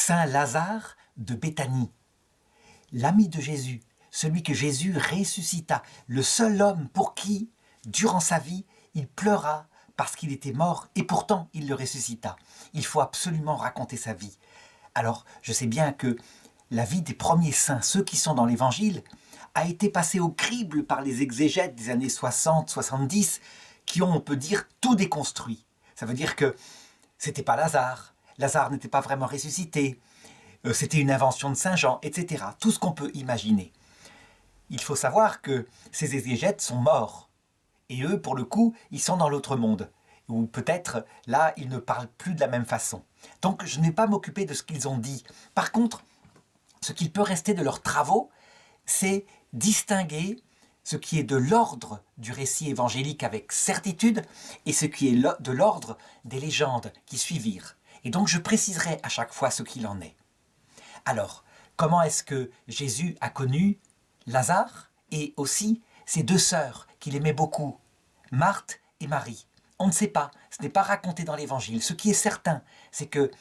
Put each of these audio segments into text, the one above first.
Saint Lazare de Béthanie, l'ami de Jésus, celui que Jésus ressuscita, le seul homme pour qui, durant sa vie, il pleura parce qu'il était mort et pourtant il le ressuscita. Il faut absolument raconter sa vie. Alors, je sais bien que la vie des premiers saints, ceux qui sont dans l'Évangile, a été passée au crible par les exégètes des années 60-70 qui ont, on peut dire, tout déconstruit. Ça veut dire que c'était pas Lazare, Lazare n'était pas vraiment ressuscité, c'était une invention de Saint Jean, etc. Tout ce qu'on peut imaginer. Il faut savoir que ces exégètes sont morts. Et eux, pour le coup, ils sont dans l'autre monde. Ou peut-être, là, ils ne parlent plus de la même façon. Donc, je n'ai pas m'occuper de ce qu'ils ont dit. Par contre, ce qu'il peut rester de leurs travaux, c'est distinguer ce qui est de l'ordre du récit évangélique avec certitude et ce qui est de l'ordre des légendes qui suivirent. Et donc, je préciserai à chaque fois ce qu'il en est. Alors, comment est-ce que Jésus a connu Lazare et aussi ses deux sœurs qu'il aimait beaucoup, Marthe et Marie? On ne sait pas, ce n'est pas raconté dans l'Évangile. Ce qui est certain, c'est que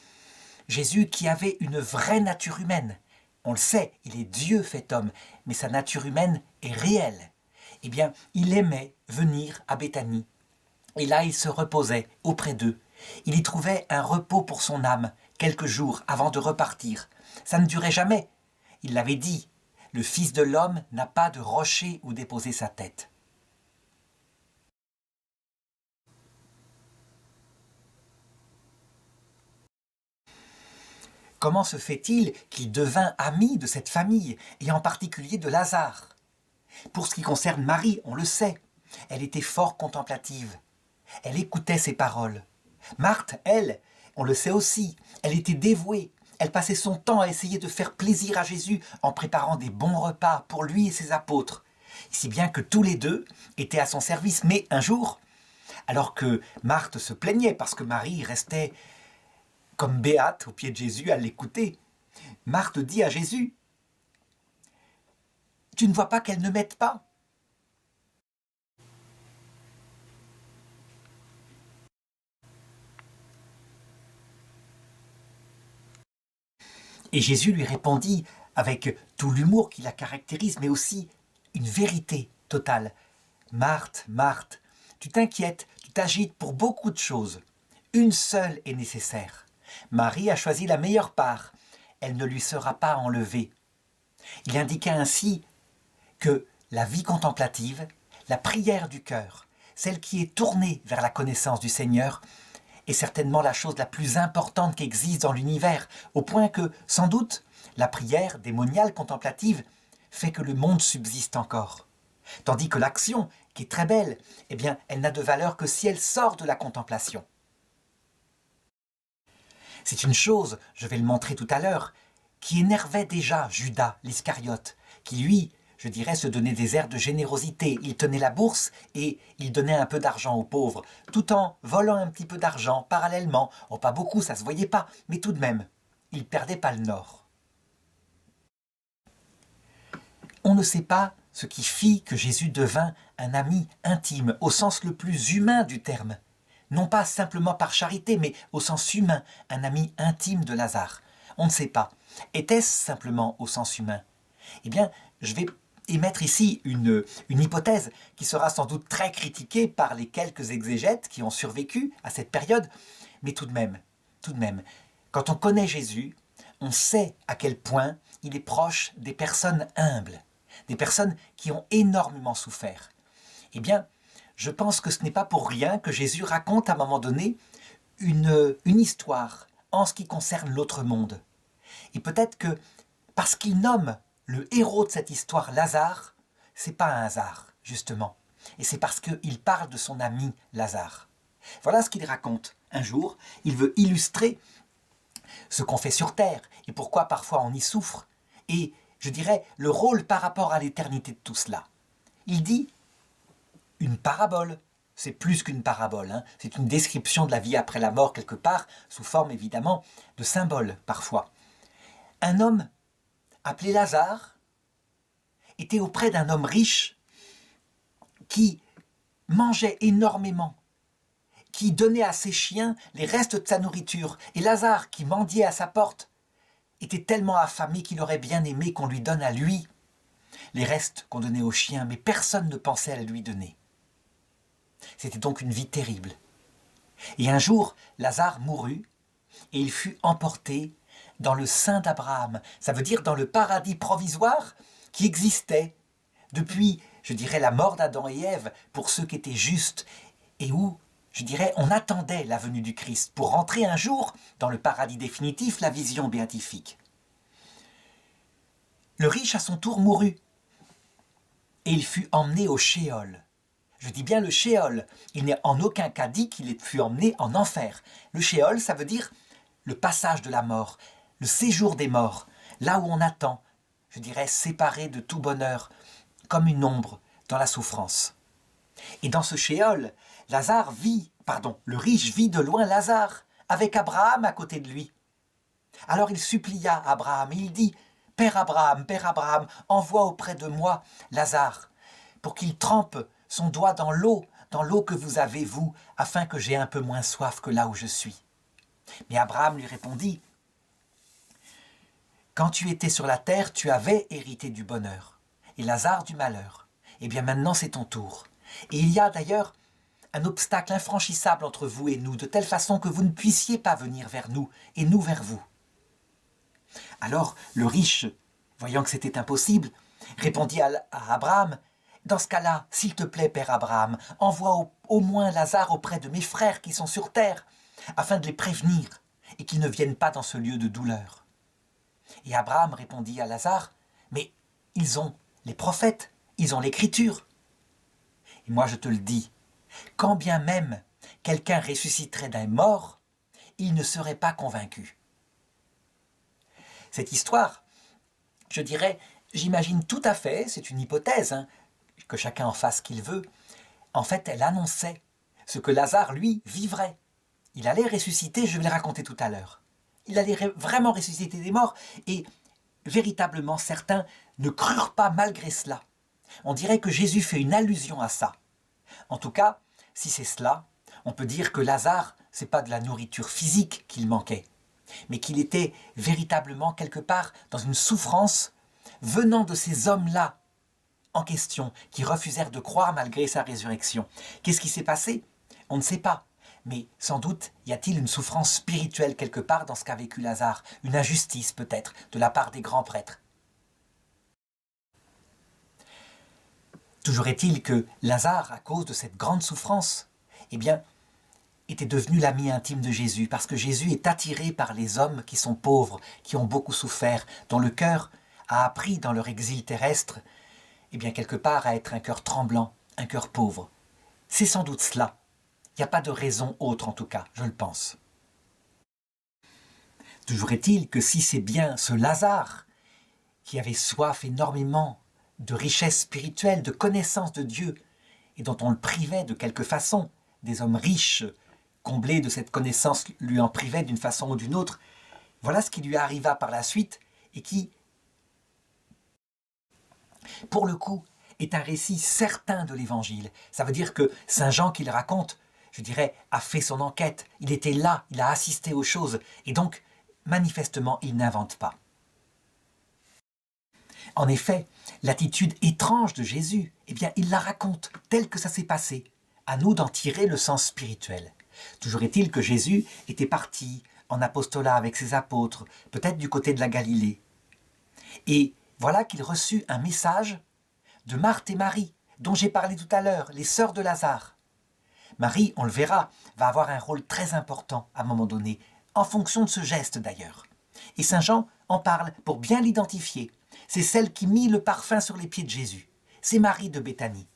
Jésus, qui avait une vraie nature humaine, on le sait, il est Dieu fait homme, mais sa nature humaine est réelle. Eh bien, il aimait venir à Béthanie. Et là, il se reposait auprès d'eux. Il y trouvait un repos pour son âme, quelques jours avant de repartir. Ça ne durait jamais. Il l'avait dit, le Fils de l'homme n'a pas de rocher où déposer sa tête. Comment se fait-il qu'il devint ami de cette famille, et en particulier de Lazare? Pour ce qui concerne Marie, on le sait, elle était fort contemplative. Elle écoutait ses paroles. Marthe, elle, on le sait aussi, elle était dévouée. Elle passait son temps à essayer de faire plaisir à Jésus en préparant des bons repas pour lui et ses apôtres. Si bien que tous les deux étaient à son service. Mais un jour, alors que Marthe se plaignait parce que Marie restait comme béate au pied de Jésus à l'écouter, Marthe dit à Jésus, « Tu ne vois pas qu'elle ne m'aide pas ?» Et Jésus lui répondit avec tout l'humour qui la caractérise, mais aussi une vérité totale. « Marthe, Marthe, tu t'inquiètes, tu t'agites pour beaucoup de choses. Une seule est nécessaire. Marie a choisi la meilleure part. Elle ne lui sera pas enlevée. » Il indiqua ainsi que la vie contemplative, la prière du cœur, celle qui est tournée vers la connaissance du Seigneur, est certainement la chose la plus importante qui existe dans l'univers, au point que, sans doute, la prière démoniale contemplative fait que le monde subsiste encore. Tandis que l'action, qui est très belle, eh bien, elle n'a de valeur que si elle sort de la contemplation. C'est une chose, je vais le montrer tout à l'heure, qui énervait déjà Judas l'Iscariote, qui lui, je dirais, se donnait des airs de générosité. Il tenait la bourse et il donnait un peu d'argent aux pauvres, tout en volant un petit peu d'argent parallèlement. Oh, pas beaucoup, ça se voyait pas, mais tout de même, il ne perdait pas le nord. On ne sait pas ce qui fit que Jésus devint un ami intime, au sens le plus humain du terme. Non pas simplement par charité, mais au sens humain, un ami intime de Lazare. On ne sait pas. Était-ce simplement au sens humain? Eh bien, je vais émettre ici une hypothèse qui sera sans doute très critiquée par les quelques exégètes qui ont survécu à cette période, mais tout de même, quand on connaît Jésus, on sait à quel point il est proche des personnes humbles, des personnes qui ont énormément souffert. Eh bien, je pense que ce n'est pas pour rien que Jésus raconte à un moment donné une histoire en ce qui concerne l'autre monde. Et peut-être que parce qu'il nomme le héros de cette histoire, Lazare, c'est pas un hasard, justement. Et c'est parce qu'il parle de son ami Lazare. Voilà ce qu'il raconte. Un jour, il veut illustrer ce qu'on fait sur Terre et pourquoi parfois on y souffre. Et, je dirais, le rôle par rapport à l'éternité de tout cela. Il dit une parabole. C'est plus qu'une parabole, hein. C'est une description de la vie après la mort quelque part, sous forme évidemment de symboles parfois. Un homme appelé Lazare était auprès d'un homme riche qui mangeait énormément, qui donnait à ses chiens les restes de sa nourriture. Et Lazare, qui mendiait à sa porte, était tellement affamé qu'il aurait bien aimé qu'on lui donne à lui les restes qu'on donnait aux chiens, mais personne ne pensait à le lui donner. C'était donc une vie terrible. Et un jour, Lazare mourut, et il fut emporté dans le sein d'Abraham. Ça veut dire dans le paradis provisoire qui existait depuis, je dirais, la mort d'Adam et Ève pour ceux qui étaient justes, et où, je dirais, on attendait la venue du Christ pour rentrer un jour dans le paradis définitif, la vision béatifique. Le riche, à son tour, mourut, et il fut emmené au Shéol. Je dis bien le Shéol. Il n'est en aucun cas dit qu'il fut emmené en enfer. Le Shéol, ça veut dire le passage de la mort, le séjour des morts, là où on attend, je dirais, séparé de tout bonheur, comme une ombre dans la souffrance. Et dans ce Shéol, le riche vit de loin Lazare, avec Abraham à côté de lui. Alors il supplia Abraham, et il dit, « Père Abraham, envoie auprès de moi Lazare, pour qu'il trempe son doigt dans l'eau que vous avez, vous, afin que j'aie un peu moins soif que là où je suis. » Mais Abraham lui répondit, « Quand tu étais sur la terre, tu avais hérité du bonheur, et Lazare du malheur. Eh bien maintenant c'est ton tour. Et il y a d'ailleurs un obstacle infranchissable entre vous et nous, de telle façon que vous ne puissiez pas venir vers nous, et nous vers vous. » Alors le riche, voyant que c'était impossible, répondit à Abraham, « Dans ce cas-là, s'il te plaît, père Abraham, envoie au moins Lazare auprès de mes frères qui sont sur terre, afin de les prévenir, et qu'ils ne viennent pas dans ce lieu de douleur. » Et Abraham répondit à Lazare, « Mais ils ont les prophètes, ils ont l'écriture. » Et moi je te le dis, quand bien même quelqu'un ressusciterait d'un mort, il ne serait pas convaincu. Cette histoire, je dirais, j'imagine tout à fait, c'est une hypothèse, que chacun en fasse ce qu'il veut, en fait elle annonçait ce que Lazare, lui, vivrait. Il allait ressusciter, je vais le raconter tout à l'heure. Il allait vraiment ressusciter des morts, et véritablement certains ne crurent pas malgré cela. On dirait que Jésus fait une allusion à ça. En tout cas, si c'est cela, on peut dire que Lazare, c'est pas de la nourriture physique qu'il manquait, mais qu'il était véritablement quelque part dans une souffrance venant de ces hommes-là en question, qui refusèrent de croire malgré sa résurrection. Qu'est-ce qui s'est passé? On ne sait pas. Mais sans doute y a-t-il une souffrance spirituelle quelque part dans ce qu'a vécu Lazare, une injustice peut-être de la part des grands prêtres. Toujours est-il que Lazare, à cause de cette grande souffrance, était devenu l'ami intime de Jésus, parce que Jésus est attiré par les hommes qui sont pauvres, qui ont beaucoup souffert, dont le cœur a appris dans leur exil terrestre, quelque part à être un cœur tremblant, un cœur pauvre. C'est sans doute cela. Il n'y a pas de raison autre en tout cas, je le pense. Toujours est-il que si c'est bien ce Lazare qui avait soif énormément de richesse spirituelle, de connaissance de Dieu, et dont on le privait de quelque façon, des hommes riches, comblés de cette connaissance, lui en privaient d'une façon ou d'une autre, voilà ce qui lui arriva par la suite, et qui, pour le coup, est un récit certain de l'Évangile. Ça veut dire que Saint Jean qui le raconte, je dirais, a fait son enquête, il était là, il a assisté aux choses, et donc, manifestement, il n'invente pas. En effet, l'attitude étrange de Jésus, il la raconte telle que ça s'est passé. À nous d'en tirer le sens spirituel. Toujours est-il que Jésus était parti en apostolat avec ses apôtres, peut-être du côté de la Galilée. Et voilà qu'il reçut un message de Marthe et Marie, dont j'ai parlé tout à l'heure, les sœurs de Lazare. Marie, on le verra, va avoir un rôle très important à un moment donné, en fonction de ce geste d'ailleurs. Et Saint Jean en parle pour bien l'identifier. C'est celle qui mit le parfum sur les pieds de Jésus. C'est Marie de Béthanie.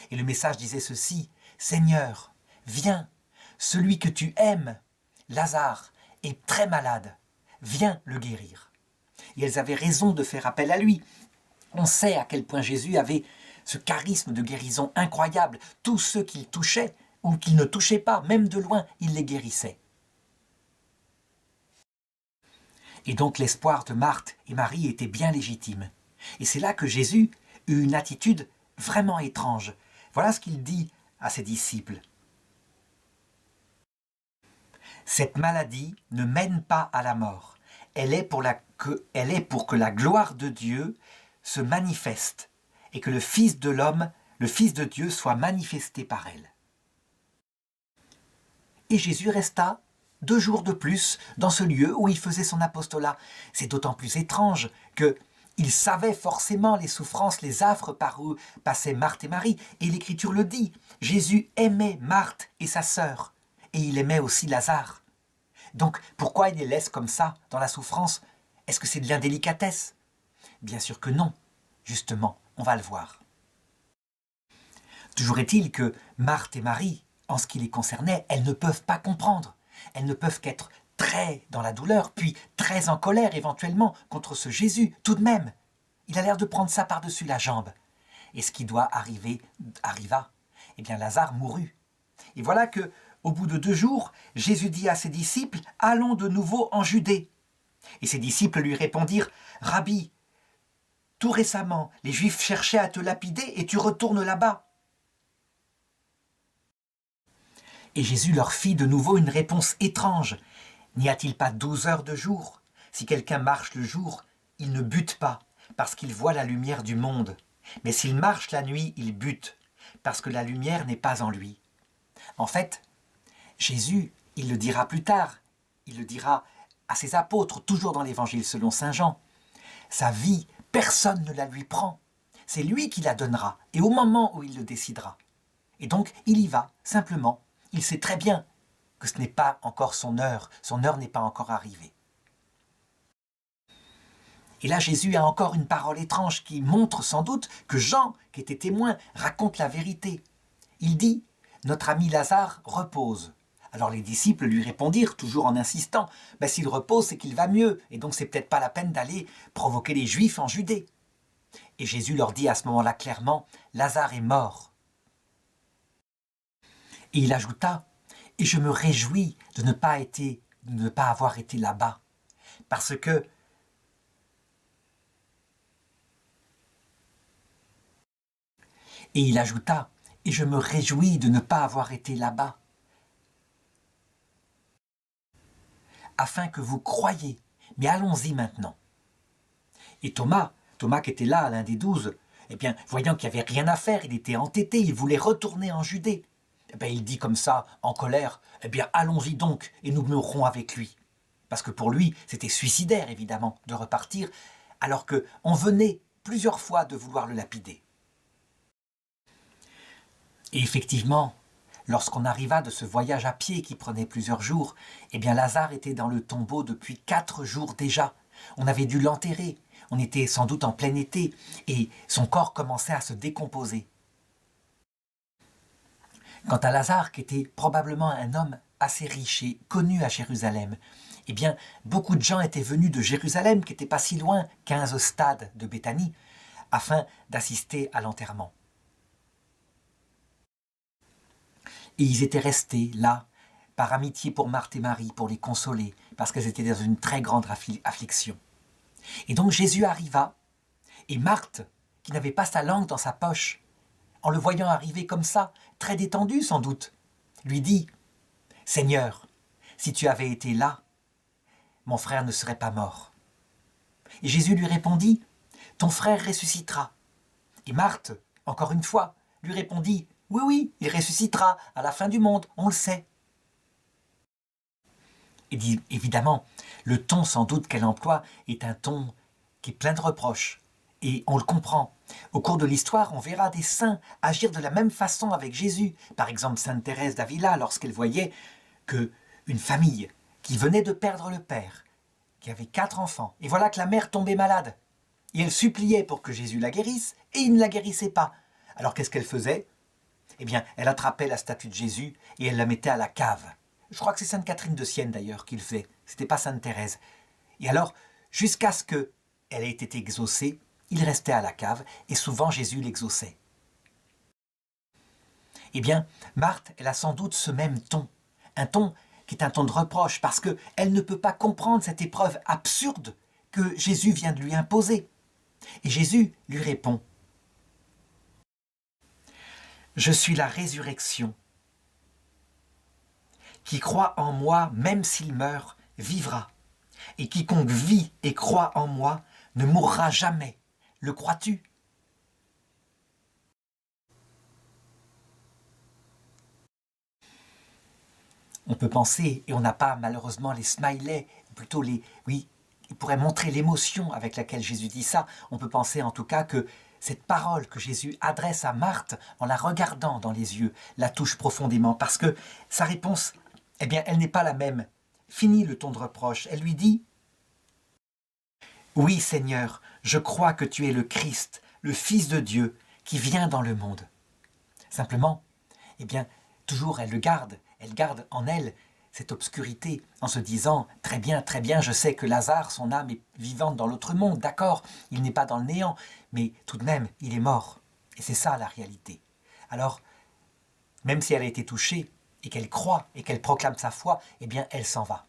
Et le message disait ceci, « Seigneur, viens, celui que tu aimes, Lazare, est très malade, viens le guérir. » Et elles avaient raison de faire appel à lui. On sait à quel point Jésus avait ce charisme de guérison incroyable. Tous ceux qu'il touchait ou qu'il ne touchait pas, même de loin, il les guérissait. Et donc l'espoir de Marthe et Marie était bien légitime. Et c'est là que Jésus eut une attitude vraiment étrange. Voilà ce qu'il dit à ses disciples. « Cette maladie ne mène pas à la mort. Elle est pour la qu'elle est pour que la gloire de Dieu se manifeste et que le Fils de l'homme, le Fils de Dieu, soit manifesté par elle. Et Jésus resta 2 jours de plus dans ce lieu où il faisait son apostolat. C'est d'autant plus étrange qu'il savait forcément les souffrances, les affres par où passaient Marthe et Marie. Et l'Écriture le dit, Jésus aimait Marthe et sa sœur, et il aimait aussi Lazare. Donc pourquoi il les laisse comme ça, dans la souffrance? Est-ce que c'est de l'indélicatesse? Bien sûr que non, justement, on va le voir. Toujours est-il que Marthe et Marie, en ce qui les concernait, elles ne peuvent pas comprendre. Elles ne peuvent qu'être très dans la douleur, puis très en colère éventuellement contre ce Jésus. Tout de même, il a l'air de prendre ça par-dessus la jambe. Et ce qui doit arriver, arriva. Eh bien, Lazare mourut. Et voilà que, au bout de 2 jours, Jésus dit à ses disciples, « Allons de nouveau en Judée. » Et ses disciples lui répondirent, « Rabbi, tout récemment, les Juifs cherchaient à te lapider et tu retournes là-bas. » Et Jésus leur fit de nouveau une réponse étrange. N'y a-t-il pas 12 heures de jour? Si quelqu'un marche le jour, il ne bute pas, parce qu'il voit la lumière du monde. Mais s'il marche la nuit, il bute, parce que la lumière n'est pas en lui. En fait, Jésus, il le dira plus tard, il le dira à ses apôtres, toujours dans l'Évangile selon saint Jean. Sa vie, personne ne la lui prend. C'est lui qui la donnera, et au moment où il le décidera. Et donc, il y va, simplement. Il sait très bien que ce n'est pas encore son heure n'est pas encore arrivée. Et là, Jésus a encore une parole étrange qui montre sans doute que Jean, qui était témoin, raconte la vérité. Il dit « Notre ami Lazare repose ». Alors les disciples lui répondirent, toujours en insistant « S'il repose, c'est qu'il va mieux, et donc c'est peut-être pas la peine d'aller provoquer les Juifs en Judée. » Et Jésus leur dit à ce moment-là clairement « Lazare est mort. » Et il ajouta « Et je me réjouis de ne pas avoir été là-bas, parce que Et il ajouta « Et je me réjouis de ne pas avoir été là-bas, afin que vous croyiez. Mais allons-y maintenant. » Et Thomas qui était là, l'un des 12, eh bien, voyant qu'il n'y avait rien à faire, il était entêté, il voulait retourner en Judée. Eh bien, il dit comme ça, en colère, « Eh bien, allons-y donc, et nous mourrons avec lui. » Parce que pour lui, c'était suicidaire, évidemment, de repartir, alors qu'on venait plusieurs fois de vouloir le lapider. Et effectivement, lorsqu'on arriva de ce voyage à pied qui prenait plusieurs jours, eh bien Lazare était dans le tombeau depuis 4 jours déjà. On avait dû l'enterrer, on était sans doute en plein été, et son corps commençait à se décomposer. Quant à Lazare, qui était probablement un homme assez riche et connu à Jérusalem, eh bien, beaucoup de gens étaient venus de Jérusalem, qui n'était pas si loin, 15 stades de Béthanie, afin d'assister à l'enterrement. Et ils étaient restés là, par amitié pour Marthe et Marie, pour les consoler, parce qu'elles étaient dans une très grande affliction. Et donc Jésus arriva, et Marthe, qui n'avait pas sa langue dans sa poche, en le voyant arriver comme ça, très détendu sans doute, lui dit « Seigneur, si tu avais été là, mon frère ne serait pas mort. » Et Jésus lui répondit « Ton frère ressuscitera. » Et Marthe, encore une fois, lui répondit « Oui, oui, il ressuscitera à la fin du monde, on le sait. » Et dit, évidemment, le ton sans doute qu'elle emploie est un ton qui est plein de reproches. Et on le comprend. Au cours de l'histoire, on verra des saints agir de la même façon avec Jésus. Par exemple, sainte Thérèse d'Avila, lorsqu'elle voyait qu'une famille qui venait de perdre le père, qui avait 4 enfants, et voilà que la mère tombait malade. Et elle suppliait pour que Jésus la guérisse, et il ne la guérissait pas. Alors qu'est-ce qu'elle faisait? Eh bien, elle attrapait la statue de Jésus et elle la mettait à la cave. Je crois que c'est sainte Catherine de Sienne d'ailleurs qui le faisait. C'était pas sainte Thérèse. Et alors, jusqu'à ce qu'elle ait été exaucée, il restait à la cave et souvent Jésus l'exauçait. Eh bien, Marthe, elle a sans doute ce même ton. Un ton qui est un ton de reproche parce qu'elle ne peut pas comprendre cette épreuve absurde que Jésus vient de lui imposer. Et Jésus lui répond « Je suis la résurrection. Qui croit en moi, même s'il meurt, vivra. Et quiconque vit et croit en moi ne mourra jamais. Le crois-tu? On peut penser, et on n'a pas malheureusement les smileys, plutôt les... Oui, il pourrait montrer l'émotion avec laquelle Jésus dit ça. On peut penser en tout cas que cette parole que Jésus adresse à Marthe en la regardant dans les yeux la touche profondément parce que sa réponse, eh bien, elle n'est pas la même. Fini le ton de reproche. Elle lui dit « Oui, Seigneur, je crois que tu es le Christ, le Fils de Dieu, qui vient dans le monde. » Simplement, eh bien, toujours elle garde en elle cette obscurité en se disant « Très bien, je sais que Lazare, son âme est vivante dans l'autre monde, d'accord, il n'est pas dans le néant, mais tout de même, il est mort. » Et c'est ça la réalité. Alors, même si elle a été touchée, et qu'elle croit, et qu'elle proclame sa foi, eh bien, elle s'en va.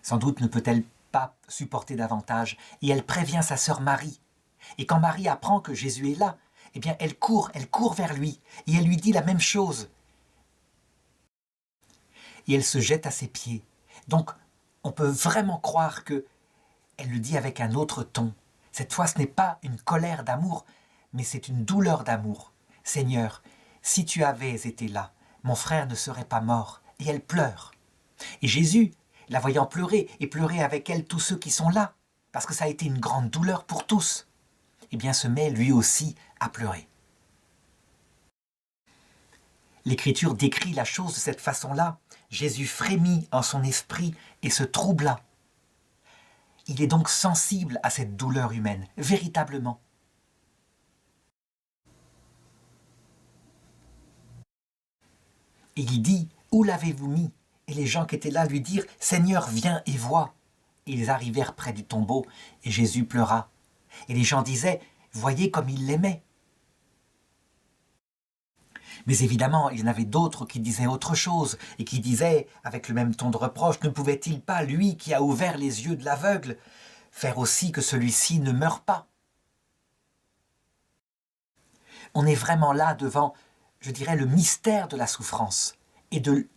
Sans doute ne peut-elle pas supporter davantage, et elle prévient sa sœur Marie. Et quand Marie apprend que Jésus est là, eh bien, elle court vers lui, et elle lui dit la même chose. Et elle se jette à ses pieds. Donc, on peut vraiment croire que elle le dit avec un autre ton. Cette fois, ce n'est pas une colère d'amour, mais c'est une douleur d'amour. Seigneur, si tu avais été là, mon frère ne serait pas mort. Et elle pleure. Et Jésus, la voyant pleurer, et pleurer avec elle tous ceux qui sont là, parce que ça a été une grande douleur pour tous, eh bien se met lui aussi à pleurer. L'Écriture décrit la chose de cette façon-là. Jésus frémit en son esprit et se troubla. Il est donc sensible à cette douleur humaine, véritablement. Et il dit, « Où l'avez-vous mis » Et les gens qui étaient là lui dirent, « Seigneur, viens et vois. » Et ils arrivèrent près du tombeau, et Jésus pleura. Et les gens disaient, « Voyez comme il l'aimait. » Mais évidemment, il y en avait d'autres qui disaient autre chose, et qui disaient, avec le même ton de reproche, « Ne pouvait-il pas, lui qui a ouvert les yeux de l'aveugle, faire aussi que celui-ci ne meure pas ?» On est vraiment là devant, je dirais, le mystère de la souffrance et du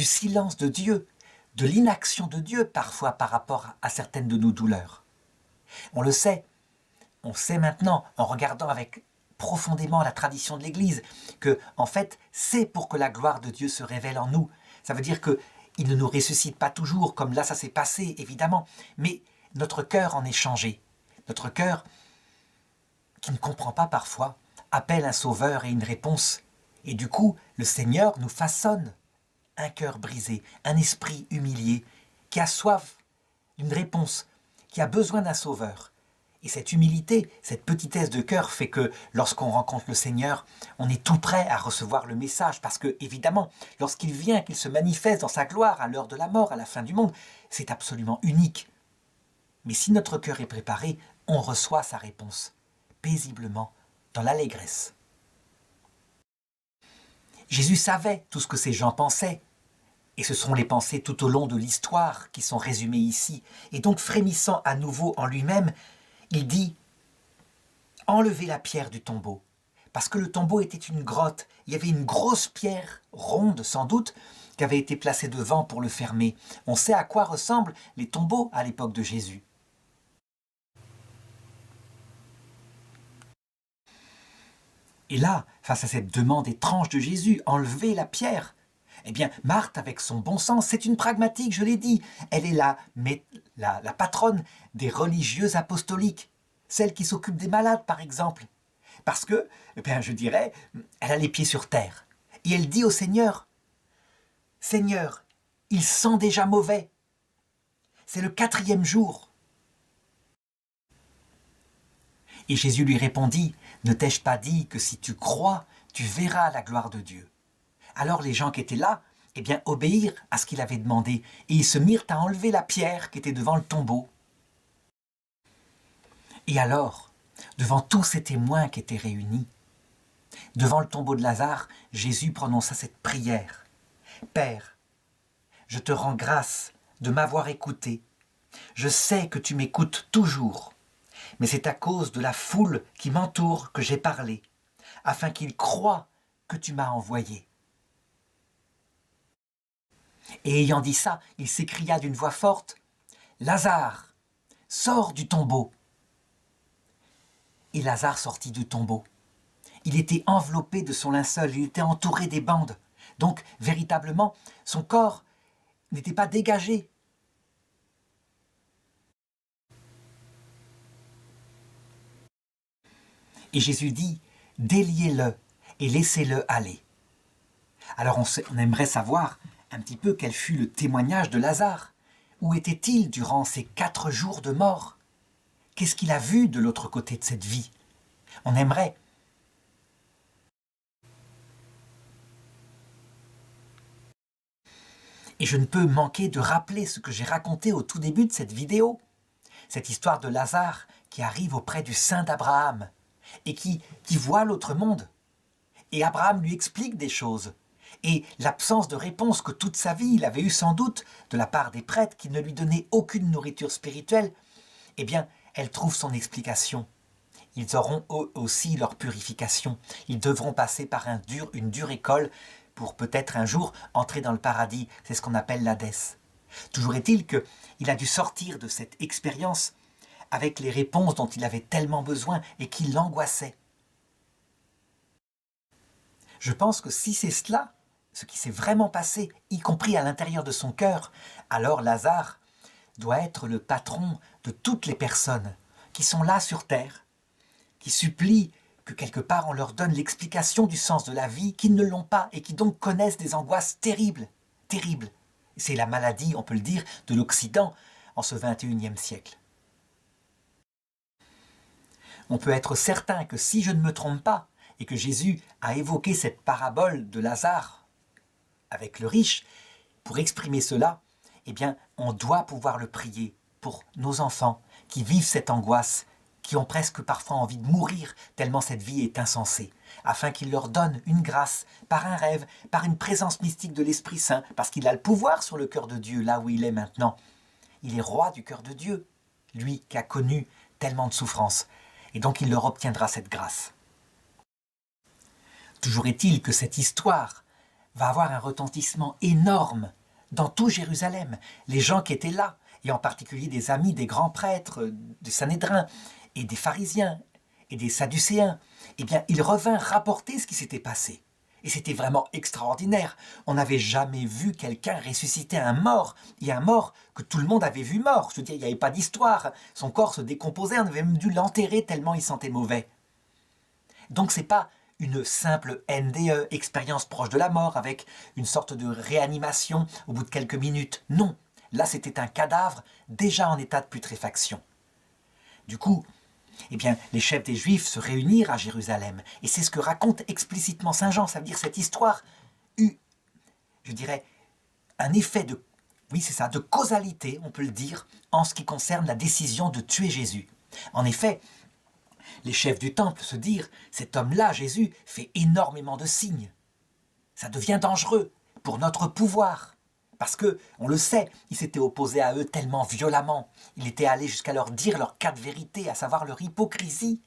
silence de Dieu, de l'inaction de Dieu parfois par rapport à certaines de nos douleurs. On le sait, on sait maintenant, en regardant avec profondément la tradition de l'Église, que en fait, c'est pour que la gloire de Dieu se révèle en nous. Ça veut dire qu'il ne nous ressuscite pas toujours, comme là ça s'est passé, évidemment, mais notre cœur en est changé. Notre cœur, qui ne comprend pas parfois, appelle un sauveur et une réponse. Et du coup, le Seigneur nous façonne un cœur brisé, un esprit humilié, qui a soif d'une réponse, qui a besoin d'un sauveur. Et cette humilité, cette petitesse de cœur fait que lorsqu'on rencontre le Seigneur, on est tout prêt à recevoir le message, parce que, évidemment, lorsqu'il vient, qu'il se manifeste dans sa gloire à l'heure de la mort, à la fin du monde, c'est absolument unique. Mais si notre cœur est préparé, on reçoit sa réponse, paisiblement, dans l'allégresse. Jésus savait tout ce que ces gens pensaient, et ce sont les pensées tout au long de l'histoire qui sont résumées ici. Et donc, frémissant à nouveau en lui-même, il dit « Enlevez la pierre du tombeau ». Parce que le tombeau était une grotte. Il y avait une grosse pierre, ronde sans doute, qui avait été placée devant pour le fermer. On sait à quoi ressemblent les tombeaux à l'époque de Jésus. Et là, face à cette demande étrange de Jésus, enlevez la pierre, eh bien, Marthe, avec son bon sens, c'est une pragmatique, je l'ai dit. Elle est la patronne des religieuses apostoliques, celle qui s'occupe des malades, par exemple. Parce que, eh bien, je dirais, elle a les pieds sur terre. Et elle dit au Seigneur, « Seigneur, il sent déjà mauvais. C'est le 4e jour. » Et Jésus lui répondit, « Ne t'ai-je pas dit que si tu crois, tu verras la gloire de Dieu ?» Alors les gens qui étaient là, eh bien, obéirent à ce qu'il avait demandé, et ils se mirent à enlever la pierre qui était devant le tombeau. Et alors, devant tous ces témoins qui étaient réunis, devant le tombeau de Lazare, Jésus prononça cette prière. « Père, je te rends grâce de m'avoir écouté. Je sais que tu m'écoutes toujours, mais c'est à cause de la foule qui m'entoure que j'ai parlé, afin qu'ils croient que tu m'as envoyé. » Et ayant dit ça, il s'écria d'une voix forte, « Lazare, sors du tombeau !» Et Lazare sortit du tombeau. Il était enveloppé de son linceul, il était entouré des bandes. Donc, véritablement, son corps n'était pas dégagé. Et Jésus dit, « Déliez-le et laissez-le aller. » Alors on aimerait savoir un petit peu quel fut le témoignage de Lazare. Où était-il durant ces 4 jours de mort? Qu'est-ce qu'il a vu de l'autre côté de cette vie? On aimerait. Et je ne peux manquer de rappeler ce que j'ai raconté au tout début de cette vidéo. Cette histoire de Lazare qui arrive auprès du saint d'Abraham et qui voit l'autre monde. Et Abraham lui explique des choses. Et l'absence de réponse que toute sa vie il avait eue sans doute de la part des prêtres qui ne lui donnaient aucune nourriture spirituelle, eh bien, elle trouve son explication. Ils auront eux aussi leur purification. Ils devront passer par une dure école pour peut-être un jour entrer dans le paradis. C'est ce qu'on appelle l'Hadès. Toujours est-il qu'il a dû sortir de cette expérience avec les réponses dont il avait tellement besoin et qui l'angoissaient. Je pense que si c'est cela, ce qui s'est vraiment passé, y compris à l'intérieur de son cœur, alors Lazare doit être le patron de toutes les personnes qui sont là sur terre, qui supplient que quelque part on leur donne l'explication du sens de la vie, qu'ils ne l'ont pas et qui donc connaissent des angoisses terribles, terribles. C'est la maladie, on peut le dire, de l'Occident en ce XXIe siècle. On peut être certain que si je ne me trompe pas, et que Jésus a évoqué cette parabole de Lazare avec le riche, pour exprimer cela, eh bien, on doit pouvoir le prier pour nos enfants qui vivent cette angoisse, qui ont presque parfois envie de mourir tellement cette vie est insensée, afin qu'il leur donne une grâce par un rêve, par une présence mystique de l'Esprit Saint, parce qu'il a le pouvoir sur le cœur de Dieu, là où il est maintenant. Il est roi du cœur de Dieu, lui qui a connu tellement de souffrances, et donc il leur obtiendra cette grâce. Toujours est-il que cette histoire va avoir un retentissement énorme dans tout Jérusalem. Les gens qui étaient là, et en particulier des amis des grands prêtres, des Sanhédrins, et des pharisiens, et des sadducéens, eh bien, ils revinrent rapporter ce qui s'était passé. Et c'était vraiment extraordinaire. On n'avait jamais vu quelqu'un ressusciter un mort, et un mort que tout le monde avait vu mort. Je veux dire, il n'y avait pas d'histoire. Son corps se décomposait, on avait même dû l'enterrer tellement il sentait mauvais. Donc c'est pas une simple NDE, expérience proche de la mort, avec une sorte de réanimation au bout de quelques minutes. Non, là c'était un cadavre déjà en état de putréfaction. Du coup, eh bien, les chefs des Juifs se réunirent à Jérusalem, et c'est ce que raconte explicitement Saint Jean. Ça veut dire cette histoire eut, je dirais, un effet de, oui c'est ça, de causalité, on peut le dire, en ce qui concerne la décision de tuer Jésus. En effet, les chefs du temple se dirent « Cet homme-là, Jésus, fait énormément de signes. Ça devient dangereux pour notre pouvoir. » Parce que, on le sait, il s'était opposé à eux tellement violemment. Il était allé jusqu'à leur dire leurs 4 vérités, à savoir leur hypocrisie.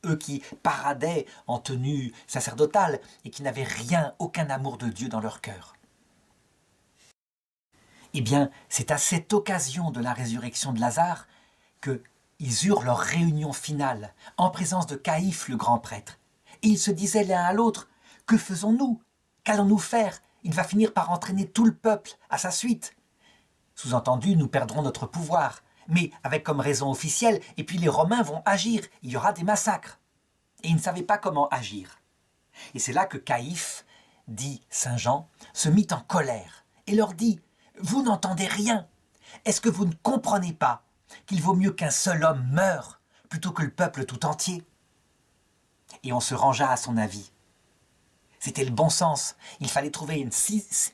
Eux qui paradaient en tenue sacerdotale et qui n'avaient rien, aucun amour de Dieu dans leur cœur. Eh bien, c'est à cette occasion de la résurrection de Lazare que ils eurent leur réunion finale, en présence de Caïphe le grand prêtre. Et ils se disaient l'un à l'autre, « Que faisons-nous? Qu'allons-nous faire? Il va finir par entraîner tout le peuple à sa suite. » Sous-entendu, nous perdrons notre pouvoir, mais avec comme raison officielle, et puis les Romains vont agir, il y aura des massacres. Et ils ne savaient pas comment agir. Et c'est là que Caïphe, dit Saint Jean, se mit en colère et leur dit, « Vous n'entendez rien. Est-ce que vous ne comprenez pas qu'il vaut mieux qu'un seul homme meure plutôt que le peuple tout entier ?» Et on se rangea à son avis. C'était le bon sens. Il fallait trouver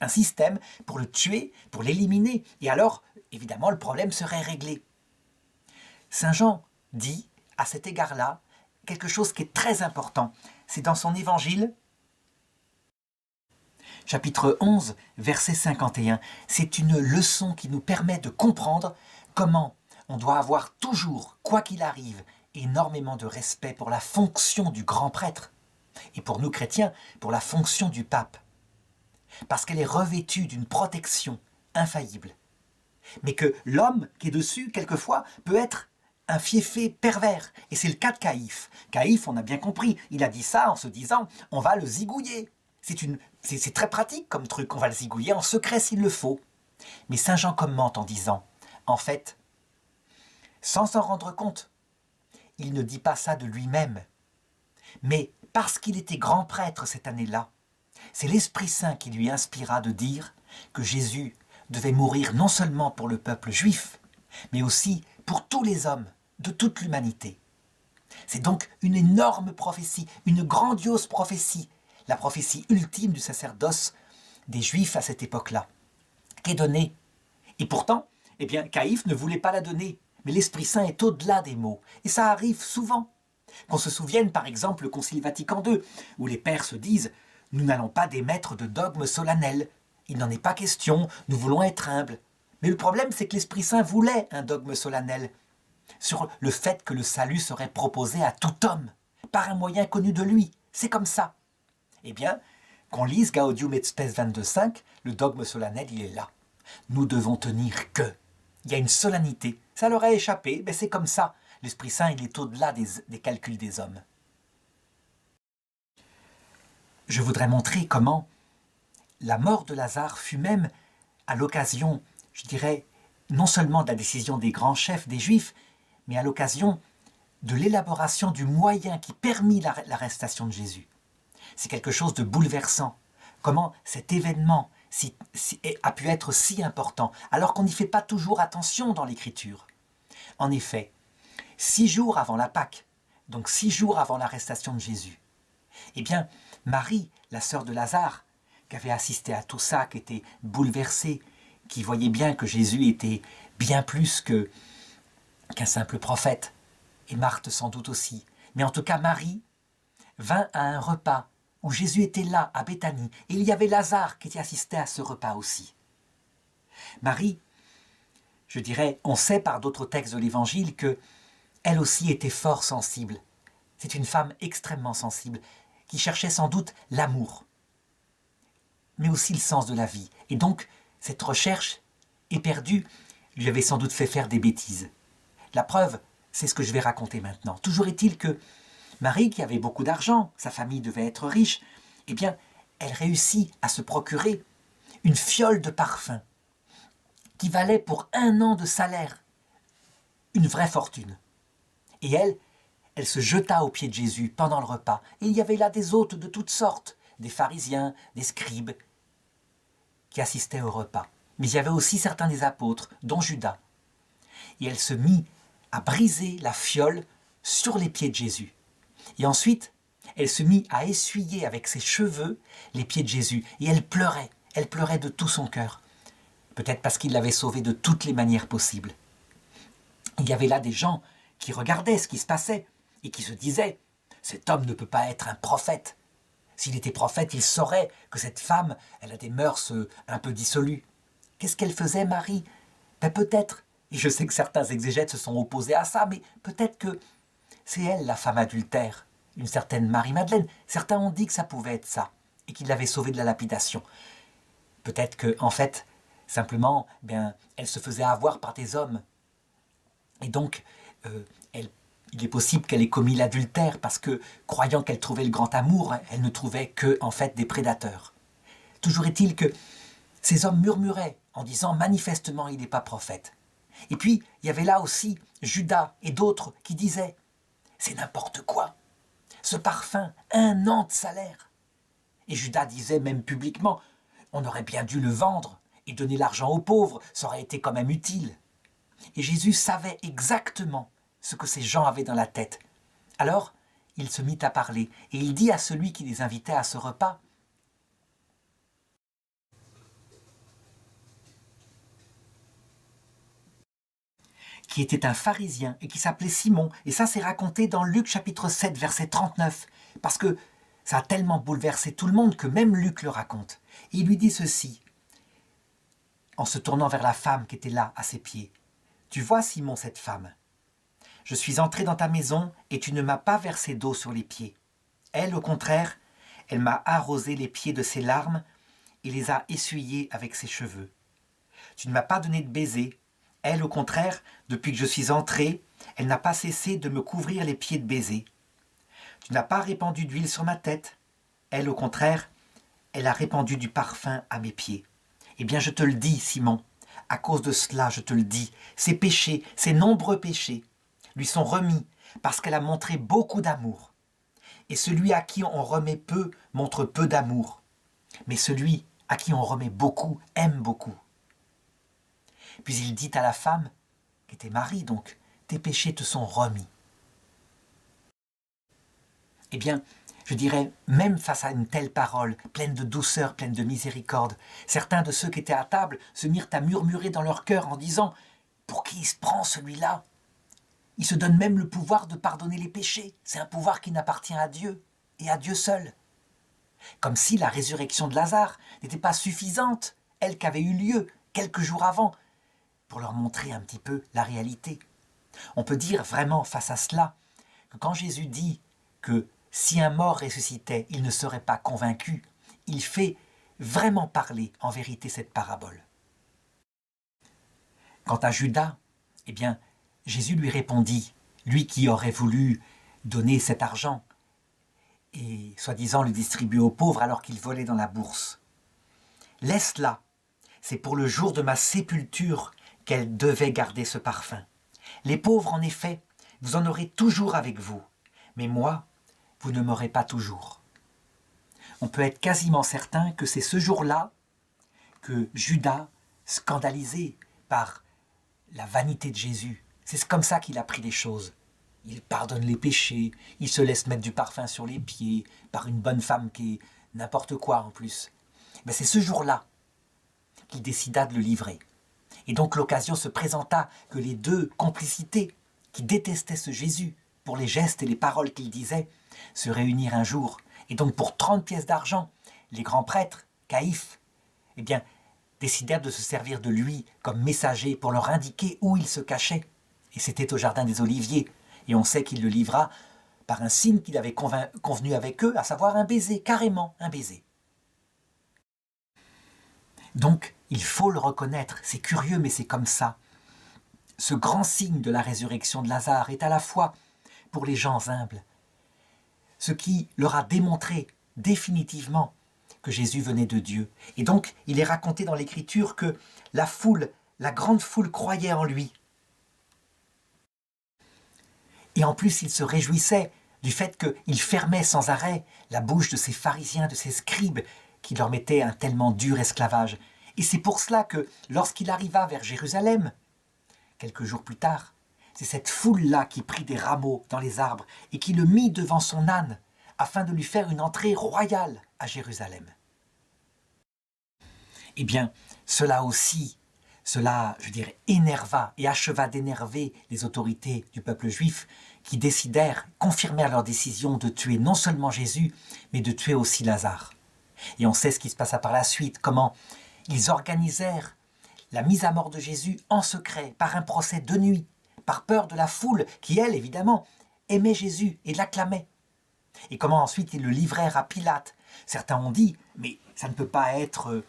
un système pour le tuer, pour l'éliminer. Et alors, évidemment, le problème serait réglé. Saint Jean dit, à cet égard-là, quelque chose qui est très important. C'est dans son évangile, chapitre 11, verset 51. C'est une leçon qui nous permet de comprendre comment on doit avoir toujours, quoi qu'il arrive, énormément de respect pour la fonction du grand prêtre et pour nous chrétiens, pour la fonction du pape. parce qu'elle est revêtue d'une protection infaillible. Mais que l'homme qui est dessus, quelquefois, peut être un fiefé pervers. Et c'est le cas de Caïphe. Caïphe, on a bien compris, il a dit ça en se disant « on va le zigouiller ». C'est très pratique comme truc, on va le zigouiller en secret s'il le faut. Mais Saint Jean commente en disant « en fait, sans s'en rendre compte, il ne dit pas ça de lui-même. Mais parce qu'il était grand prêtre cette année-là, c'est l'Esprit Saint qui lui inspira de dire que Jésus devait mourir non seulement pour le peuple juif, mais aussi pour tous les hommes de toute l'humanité. C'est donc une énorme prophétie, une grandiose prophétie, la prophétie ultime du sacerdoce des Juifs à cette époque-là, qui est donnée. Et pourtant, eh bien, Caïphe ne voulait pas la donner, mais l'Esprit Saint est au-delà des mots, et ça arrive souvent. Qu'on se souvienne par exemple le Concile Vatican II, où les pères se disent « nous n'allons pas d'émettre de dogmes solennels, il n'en est pas question, nous voulons être humbles ». Mais le problème, c'est que l'Esprit Saint voulait un dogme solennel sur le fait que le salut serait proposé à tout homme, par un moyen connu de lui. C'est comme ça. Eh bien, qu'on lise Gaudium et Spes 22.5, le dogme solennel, il est là. Nous devons tenir que. Il y a une solennité. Ça leur a échappé, mais c'est comme ça. L'Esprit Saint, il est au-delà des calculs des hommes. Je voudrais montrer comment la mort de Lazare fut même à l'occasion, je dirais, non seulement de la décision des grands chefs des Juifs, mais à l'occasion de l'élaboration du moyen qui permit l'arrestation de Jésus. C'est quelque chose de bouleversant. Comment cet événement a pu être si important, alors qu'on n'y fait pas toujours attention dans l'Écriture. En effet, 6 jours avant la Pâque, donc 6 jours avant l'arrestation de Jésus, eh bien, Marie, la sœur de Lazare, qui avait assisté à tout ça, qui était bouleversée, qui voyait bien que Jésus était bien plus qu'un simple prophète, et Marthe sans doute aussi. Mais en tout cas, Marie vint à un repas où Jésus était là, à Béthanie, et il y avait Lazare qui assistait à ce repas aussi. Marie, je dirais, on sait par d'autres textes de l'Évangile que elle aussi était fort sensible. C'est une femme extrêmement sensible, qui cherchait sans doute l'amour, mais aussi le sens de la vie. Et donc, cette recherche éperdue lui avait sans doute fait faire des bêtises. La preuve, c'est ce que je vais raconter maintenant. Toujours est-il que Marie, qui avait beaucoup d'argent, sa famille devait être riche, eh bien, elle réussit à se procurer une fiole de parfum qui valait pour 1 an de salaire une vraie fortune. Et elle se jeta aux pieds de Jésus pendant le repas. Et il y avait là des hôtes de toutes sortes, des pharisiens, des scribes, qui assistaient au repas. Mais il y avait aussi certains des apôtres, dont Judas. Et elle se mit à briser la fiole sur les pieds de Jésus. Et ensuite, elle se mit à essuyer avec ses cheveux les pieds de Jésus. Et elle pleurait de tout son cœur. Peut-être parce qu'il l'avait sauvée de toutes les manières possibles. Il y avait là des gens qui regardaient ce qui se passait et qui se disaient « cet homme ne peut pas être un prophète. S'il était prophète, il saurait que cette femme, elle a des mœurs un peu dissolues. » Qu'est-ce qu'elle faisait, Marie? Ben peut-être, et je sais que certains exégètes se sont opposés à ça, mais peut-être que c'est elle, la femme adultère, une certaine Marie-Madeleine. Certains ont dit que ça pouvait être ça, et qu'il l'avait sauvée de la lapidation. Peut-être que, en fait, simplement, elle se faisait avoir par des hommes. Et donc, il est possible qu'elle ait commis l'adultère parce que, croyant qu'elle trouvait le grand amour, elle ne trouvait que, en fait, des prédateurs. Toujours est-il que ces hommes murmuraient en disant « manifestement, il n'est pas prophète ». Et puis, il y avait là aussi Judas et d'autres qui disaient « c'est n'importe quoi, ce parfum, 1 an de salaire ». Et Judas disait même publiquement « on aurait bien dû le vendre et donner l'argent aux pauvres, ça aurait été quand même utile ». Et Jésus savait exactement ce que ces gens avaient dans la tête. Alors, il se mit à parler, et il dit à celui qui les invitait à ce repas, qui était un pharisien et qui s'appelait Simon, et ça c'est raconté dans Luc chapitre 7, verset 39, parce que ça a tellement bouleversé tout le monde que même Luc le raconte. Et il lui dit ceci, en se tournant vers la femme qui était là à ses pieds. « Tu vois, Simon, cette femme, je suis entré dans ta maison et tu ne m'as pas versé d'eau sur les pieds. Elle, au contraire, elle m'a arrosé les pieds de ses larmes et les a essuyés avec ses cheveux. Tu ne m'as pas donné de baiser. Elle, au contraire, depuis que je suis entré, elle n'a pas cessé de me couvrir les pieds de baisers. Tu n'as pas répandu d'huile sur ma tête. Elle, au contraire, elle a répandu du parfum à mes pieds. Eh bien, je te le dis, Simon, à cause de cela, je te le dis, ses péchés, ses nombreux péchés, lui sont remis parce qu'elle a montré beaucoup d'amour. Et celui à qui on remet peu montre peu d'amour. Mais celui à qui on remet beaucoup aime beaucoup. Puis il dit à la femme, qui était Marie donc, tes péchés te sont remis. Eh bien, je dirais, même face à une telle parole, pleine de douceur, pleine de miséricorde, certains de ceux qui étaient à table se mirent à murmurer dans leur cœur en disant « Pour qui il se prend celui-là » Il se donne même le pouvoir de pardonner les péchés. C'est un pouvoir qui n'appartient à Dieu et à Dieu seul. Comme si la résurrection de Lazare n'était pas suffisante, elle qui avait eu lieu quelques jours avant, pour leur montrer un petit peu la réalité. On peut dire vraiment face à cela que quand Jésus dit que si un mort ressuscitait, il ne serait pas convaincu, il fait vraiment parler en vérité cette parabole. Quant à Judas, eh bien, Jésus lui répondit, lui qui aurait voulu donner cet argent et soi-disant le distribuer aux pauvres alors qu'il volait dans la bourse. Laisse-la, c'est pour le jour de ma sépulture qu'elle devait garder ce parfum. Les pauvres, en effet, vous en aurez toujours avec vous, mais moi, vous ne m'aurez pas toujours. On peut être quasiment certain que c'est ce jour-là que Judas, scandalisé par la vanité de Jésus, c'est comme ça qu'il a pris les choses. Il pardonne les péchés, il se laisse mettre du parfum sur les pieds par une bonne femme qui est n'importe quoi en plus. Mais c'est ce jour-là qu'il décida de le livrer. Et donc l'occasion se présenta que les deux complicités qui détestaient ce Jésus pour les gestes et les paroles qu'il disait se réunirent un jour. Et donc pour 30 pièces d'argent, les grands prêtres, Caïphe, eh bien, décidèrent de se servir de lui comme messager pour leur indiquer où il se cachait. Et c'était au jardin des Oliviers. Et on sait qu'il le livra par un signe qu'il avait convenu avec eux, à savoir un baiser, carrément un baiser. Donc, il faut le reconnaître, c'est curieux mais c'est comme ça. Ce grand signe de la résurrection de Lazare est à la fois pour les gens humbles, ce qui leur a démontré définitivement que Jésus venait de Dieu. Et donc, il est raconté dans l'Écriture que la foule, la grande foule croyait en lui. Et en plus, il se réjouissait du fait qu'il fermait sans arrêt la bouche de ces pharisiens, de ces scribes, qui leur mettaient un tellement dur esclavage. Et c'est pour cela que, lorsqu'il arriva vers Jérusalem, quelques jours plus tard, c'est cette foule-là qui prit des rameaux dans les arbres et qui le mit devant son âne, afin de lui faire une entrée royale à Jérusalem. Eh bien, cela aussi, je dirais, énerva et acheva d'énerver les autorités du peuple juif qui confirmèrent leur décision de tuer non seulement Jésus, mais de tuer aussi Lazare. Et on sait ce qui se passa par la suite, comment ils organisèrent la mise à mort de Jésus en secret, par un procès de nuit, par peur de la foule qui, elle, évidemment, aimait Jésus et l'acclamait. Et comment ensuite ils le livrèrent à Pilate. Certains ont dit, mais ça ne peut pas être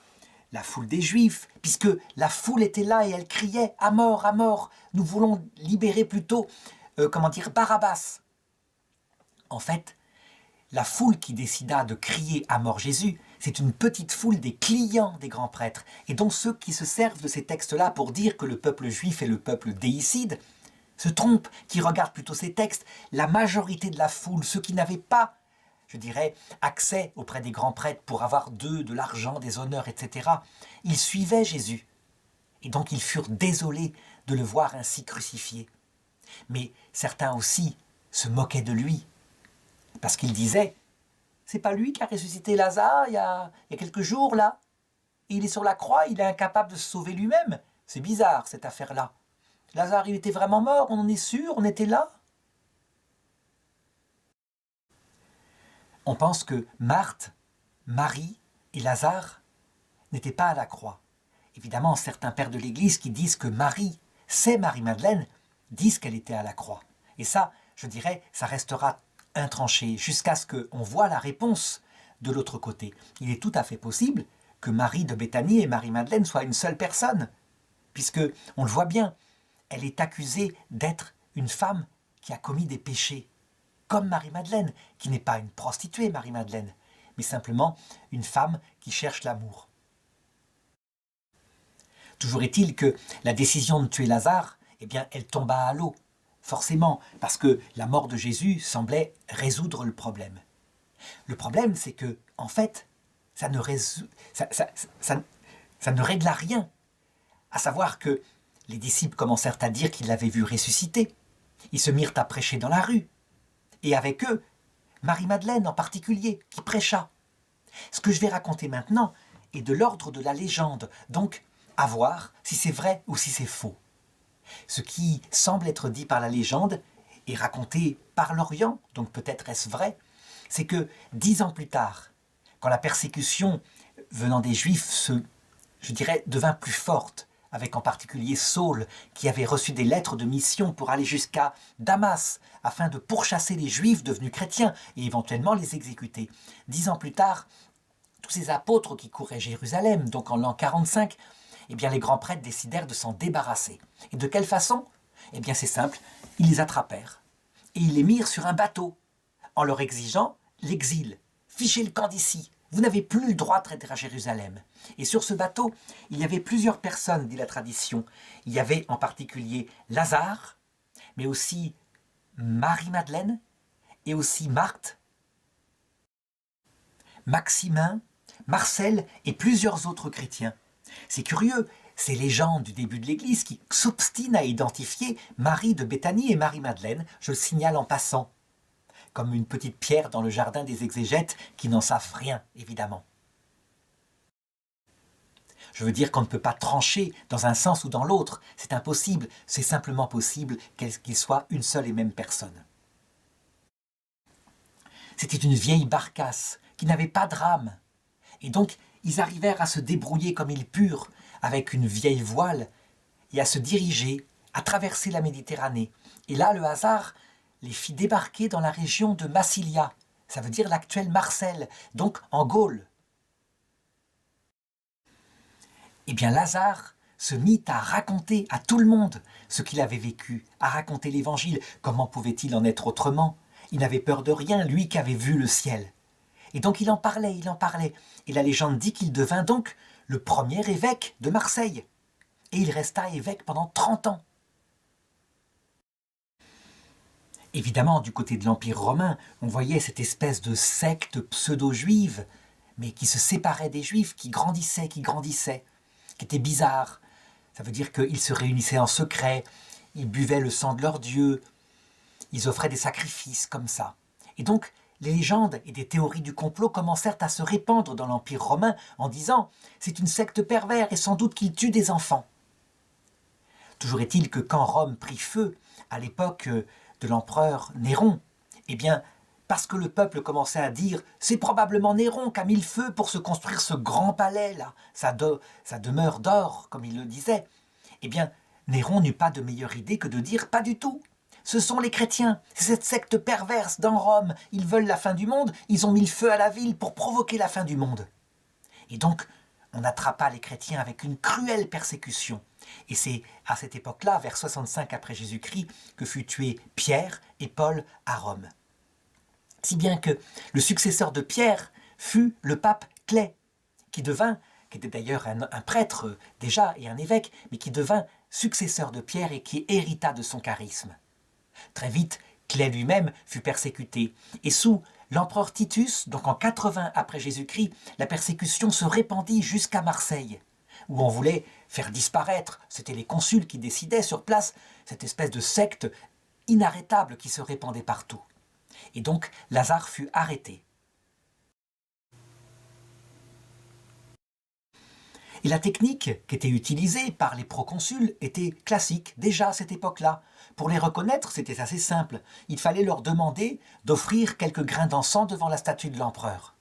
la foule des Juifs, puisque la foule était là et elle criait « à mort, nous voulons libérer plutôt, Barabbas ». En fait, la foule qui décida de crier à mort Jésus, c'est une petite foule des clients des grands prêtres, et donc ceux qui se servent de ces textes-là pour dire que le peuple juif est le peuple déicide, se trompent, qui regardent plutôt ces textes. La majorité de la foule, ceux qui n'avaient pas, je dirais, accès auprès des grands prêtres pour avoir d'eux de l'argent, des honneurs, etc., ils suivaient Jésus. Et donc ils furent désolés de le voir ainsi crucifié. Mais certains aussi se moquaient de lui, parce qu'ils disaient « C'est pas lui qui a ressuscité Lazare il y a quelques jours, là. Et il est sur la croix, il est incapable de se sauver lui-même. C'est bizarre, cette affaire-là. Lazare, il était vraiment mort, on en est sûr, on était là. » On pense que Marthe, Marie et Lazare n'étaient pas à la croix. Évidemment, certains pères de l'Église qui disent que Marie, c'est Marie-Madeleine, disent qu'elle était à la croix. Et ça, je dirais, ça restera intranché jusqu'à ce qu'on voit la réponse de l'autre côté. Il est tout à fait possible que Marie de Béthanie et Marie-Madeleine soient une seule personne, puisque, on le voit bien, elle est accusée d'être une femme qui a commis des péchés, comme Marie-Madeleine, qui n'est pas une prostituée, Marie-Madeleine, mais simplement une femme qui cherche l'amour. Toujours est-il que la décision de tuer Lazare, eh bien, elle tomba à l'eau, forcément, parce que la mort de Jésus semblait résoudre le problème. Le problème, c'est que, en fait, ça ne régla rien. À savoir que les disciples commencèrent à dire qu'ils l'avaient vu ressusciter. Ils se mirent à prêcher dans la rue. Et avec eux, Marie-Madeleine en particulier, qui prêcha. Ce que je vais raconter maintenant est de l'ordre de la légende, donc à voir si c'est vrai ou si c'est faux. Ce qui semble être dit par la légende et raconté par l'Orient, donc peut-être est-ce vrai, c'est que 10 ans plus tard, quand la persécution venant des Juifs devint plus forte, avec en particulier Saul, qui avait reçu des lettres de mission pour aller jusqu'à Damas, afin de pourchasser les Juifs devenus chrétiens et éventuellement les exécuter. 10 ans plus tard, tous ces apôtres qui couraient Jérusalem, donc en l'an 45, eh bien les grands prêtres décidèrent de s'en débarrasser. Et de quelle façon? Eh bien c'est simple, ils les attrapèrent et ils les mirent sur un bateau, en leur exigeant l'exil. Fichez le camp d'ici, vous n'avez plus le droit de rentrer à Jérusalem. Et sur ce bateau, il y avait plusieurs personnes, dit la tradition. Il y avait en particulier Lazare, mais aussi Marie-Madeleine, et aussi Marthe, Maximin, Marcel et plusieurs autres chrétiens. C'est curieux, ces légendes du début de l'Église qui s'obstinent à identifier Marie de Béthanie et Marie-Madeleine, je le signale en passant, comme une petite pierre dans le jardin des exégètes qui n'en savent rien, évidemment. Je veux dire qu'on ne peut pas trancher dans un sens ou dans l'autre, c'est impossible, c'est simplement possible qu'il soit une seule et même personne. C'était une vieille barcasse qui n'avait pas de rame, et donc ils arrivèrent à se débrouiller comme ils purent avec une vieille voile et à se diriger, à traverser la Méditerranée. Et là, le hasard les fit débarquer dans la région de Massilia, ça veut dire l'actuelle Marseille, donc en Gaule. Eh bien, Lazare se mit à raconter à tout le monde ce qu'il avait vécu, à raconter l'Évangile. Comment pouvait-il en être autrement? Il n'avait peur de rien, lui qui avait vu le ciel. Et donc il en parlait. Et la légende dit qu'il devint donc le premier évêque de Marseille. Et il resta évêque pendant 30 ans. Évidemment, du côté de l'Empire romain, on voyait cette espèce de secte pseudo-juive, mais qui se séparait des Juifs, qui grandissait, qui était bizarre. Ça veut dire qu'ils se réunissaient en secret, ils buvaient le sang de leur Dieu, ils offraient des sacrifices comme ça. Et donc, les légendes et des théories du complot commencèrent à se répandre dans l'Empire romain en disant « c'est une secte pervers et sans doute qu'ils tuent des enfants ». Toujours est-il que quand Rome prit feu, à l'époque de l'empereur Néron, eh bien, parce que le peuple commençait à dire « c'est probablement Néron qui a mis le feu pour se construire ce grand palais-là, sa demeure d'or », comme il le disait, eh bien, Néron n'eut pas de meilleure idée que de dire « pas du tout ». Ce sont les chrétiens, c'est cette secte perverse dans Rome. Ils veulent la fin du monde, ils ont mis le feu à la ville pour provoquer la fin du monde. Et donc, on attrapa les chrétiens avec une cruelle persécution. Et c'est à cette époque-là, vers 65 après Jésus-Christ, que fut tué Pierre et Paul à Rome. Si bien que le successeur de Pierre fut le pape Clay, qui était d'ailleurs un prêtre déjà et un évêque, mais qui devint successeur de Pierre et qui hérita de son charisme. Très vite, Clay lui-même fut persécuté. Et sous l'empereur Titus, donc en 80 après Jésus-Christ, la persécution se répandit jusqu'à Marseille, où on voulait faire disparaître, c'était les consuls qui décidaient sur place, cette espèce de secte inarrêtable qui se répandait partout. Et donc, Lazare fut arrêté. Et la technique qui était utilisée par les proconsuls était classique, déjà à cette époque-là. Pour les reconnaître, c'était assez simple. Il fallait leur demander d'offrir quelques grains d'encens devant la statue de l'empereur.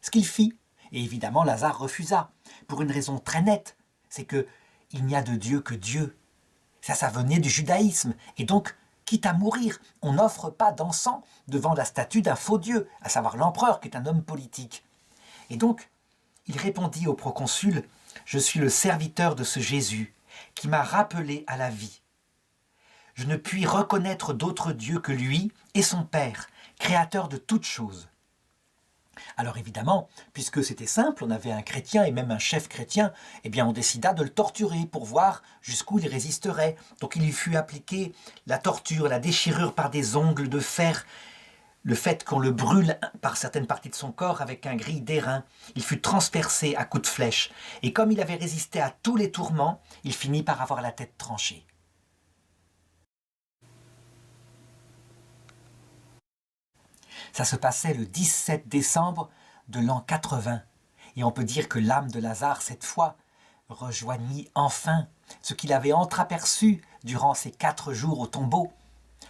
Ce qu'il fit. Et évidemment, Lazare refusa, pour une raison très nette, c'est que il n'y a de Dieu que Dieu. Ça venait du judaïsme. Et donc, quitte à mourir, on n'offre pas d'encens devant la statue d'un faux Dieu, à savoir l'empereur, qui est un homme politique. Et donc, il répondit au proconsul « Je suis le serviteur de ce Jésus qui m'a rappelé à la vie. Je ne puis reconnaître d'autre Dieu que lui et son Père, créateur de toutes choses. » Alors évidemment, puisque c'était simple, on avait un chrétien et même un chef chrétien, eh bien on décida de le torturer pour voir jusqu'où il résisterait. Donc il lui fut appliqué la torture, la déchirure par des ongles de fer, le fait qu'on le brûle par certaines parties de son corps avec un gril d'airain. Il fut transpercé à coups de flèche. Et comme il avait résisté à tous les tourments, il finit par avoir la tête tranchée. Ça se passait le 17 décembre de l'an 80. Et on peut dire que l'âme de Lazare, cette fois, rejoignit enfin ce qu'il avait entreaperçu durant ces 4 jours au tombeau,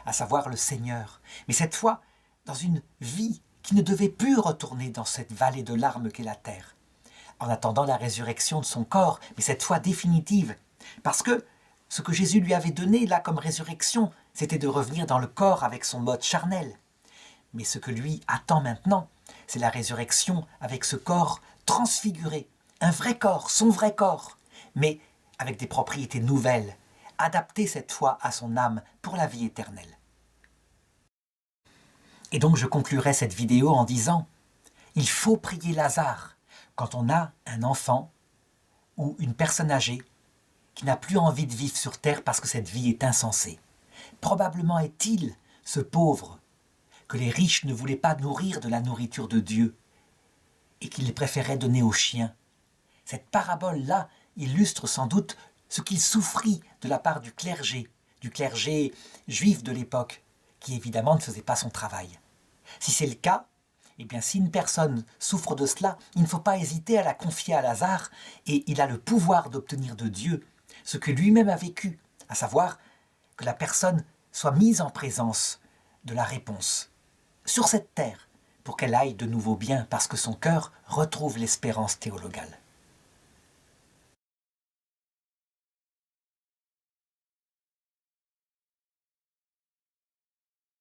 à savoir le Seigneur. Mais cette fois, dans une vie qui ne devait plus retourner dans cette vallée de larmes qu'est la terre, en attendant la résurrection de son corps, mais cette fois définitive. Parce que ce que Jésus lui avait donné là comme résurrection, c'était de revenir dans le corps avec son mode charnel. Mais ce que lui attend maintenant, c'est la résurrection avec ce corps transfiguré, un vrai corps, son vrai corps, mais avec des propriétés nouvelles, adaptées cette fois à son âme pour la vie éternelle. Et donc je conclurai cette vidéo en disant, il faut prier Lazare quand on a un enfant ou une personne âgée qui n'a plus envie de vivre sur terre parce que cette vie est insensée. Probablement est-il ce pauvre que les riches ne voulaient pas nourrir de la nourriture de Dieu et qu'ils préféraient donner aux chiens. Cette parabole-là illustre sans doute ce qu'il souffrit de la part du clergé juif de l'époque, qui évidemment ne faisait pas son travail. Si c'est le cas, eh bien si une personne souffre de cela, il ne faut pas hésiter à la confier à Lazare et il a le pouvoir d'obtenir de Dieu ce que lui-même a vécu, à savoir que la personne soit mise en présence de la réponse sur cette terre pour qu'elle aille de nouveau bien parce que son cœur retrouve l'espérance théologale.